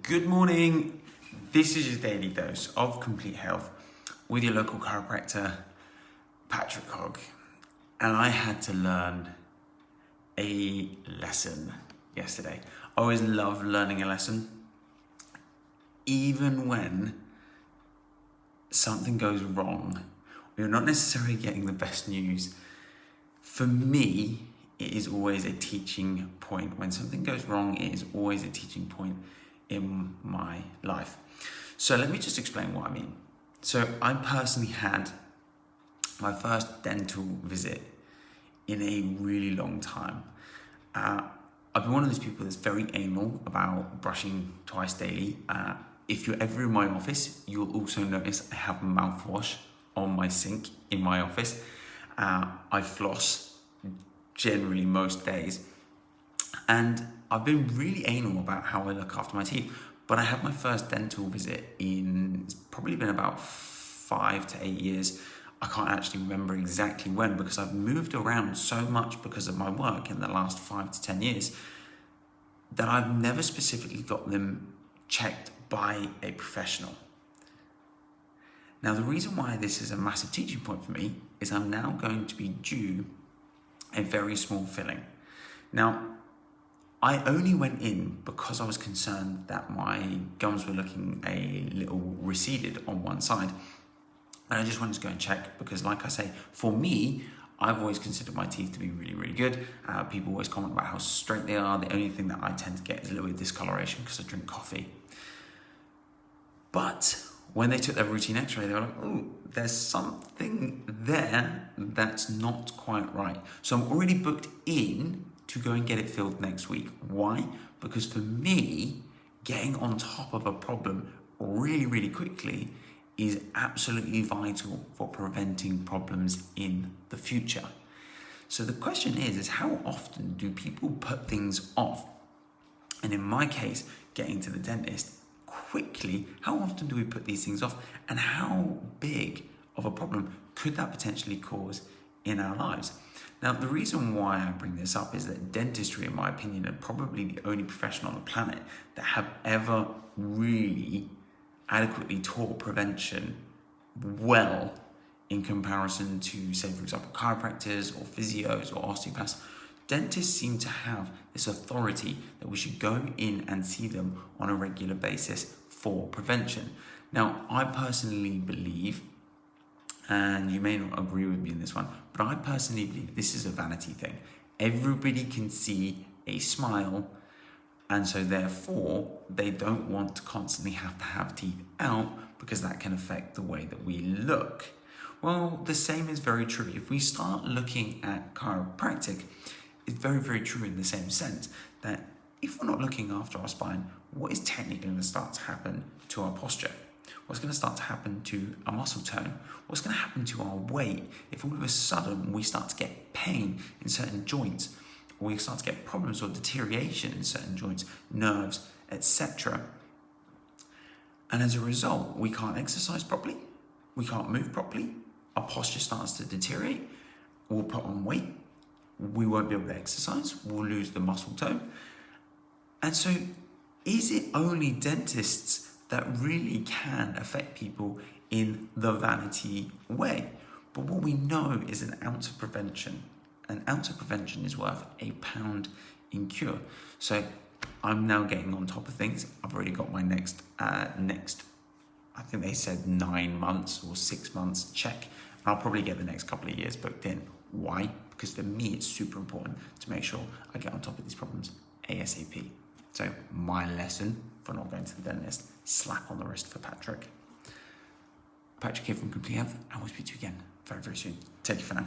Good morning. This is your daily dose of complete health with your local chiropractor, Patrick Hogg. And I had to learn a lesson yesterday. I always love learning a lesson, even when something goes wrong. You're not necessarily getting the best news. For me, it is always a teaching point. When something goes wrong, it is always a teaching point in my life. So let me just explain what I mean. So I personally had my first dental visit in a really long time. I've been one of those people that's very anal about brushing twice daily. If you're ever in my office, you'll also notice I have mouthwash on my sink in my office. I floss generally most days. And I've been really anal about how I look after my teeth. But I had my first dental visit it's probably been about 5 to 8 years. I can't actually remember exactly when, because I've moved around so much because of my work in the last 5 to 10 years that I've never specifically got them checked by a professional. Now, the reason why this is a massive teaching point for me is I'm now going to be due a very small filling. Now, I only went in because I was concerned that my gums were looking a little receded on one side. And I just wanted to go and check because, like I say, for me, I've always considered my teeth to be really, really good. People always comment about how straight they are. The only thing that I tend to get is a little bit of discoloration because I drink coffee. But when they took their routine x-ray, they were like, oh, there's something there that's not quite right. So I'm already booked in to go and get it filled next week. Why? Because for me, getting on top of a problem really, really quickly is absolutely vital for preventing problems in the future. So the question is how often do people put things off? And in my case, getting to the dentist quickly, how often do we put these things off? And how big of a problem could that potentially cause in our lives? Now, the reason why I bring this up is that dentistry, in my opinion, are probably the only profession on the planet that have ever really adequately taught prevention well in comparison to, say, for example, chiropractors or physios or osteopaths. Dentists seem to have this authority that we should go in and see them on a regular basis for prevention. Now, I personally believe, and you may not agree with me in this one, but I personally believe this is a vanity thing. Everybody can see a smile, and so therefore they don't want to constantly have to have teeth out because that can affect the way that we look. Well, the same is very true. If we start looking at chiropractic, it's very, very true in the same sense that if we're not looking after our spine, what is technically going to start to happen to our posture? What's going to start to happen to our muscle tone? What's going to happen to our weight if all of a sudden we start to get pain in certain joints, or we start to get problems or deterioration in certain joints, nerves, etc. And as a result, we can't exercise properly, we can't move properly, our posture starts to deteriorate, we'll put on weight, we won't be able to exercise, we'll lose the muscle tone. And so, is it only dentists that really can affect people in the vanity way? But what we know is an ounce of prevention is worth £1 in cure. So I'm now getting on top of things. I've already got my next, I think they said 9 months or 6 months check. And I'll probably get the next couple of years booked in. Why? Because for me, it's super important to make sure I get on top of these problems ASAP. So my lesson for not going to the dentist, slap on the wrist for Patrick. Patrick here from Complete Health, and we'll speak to you again very, very soon. Take care for now.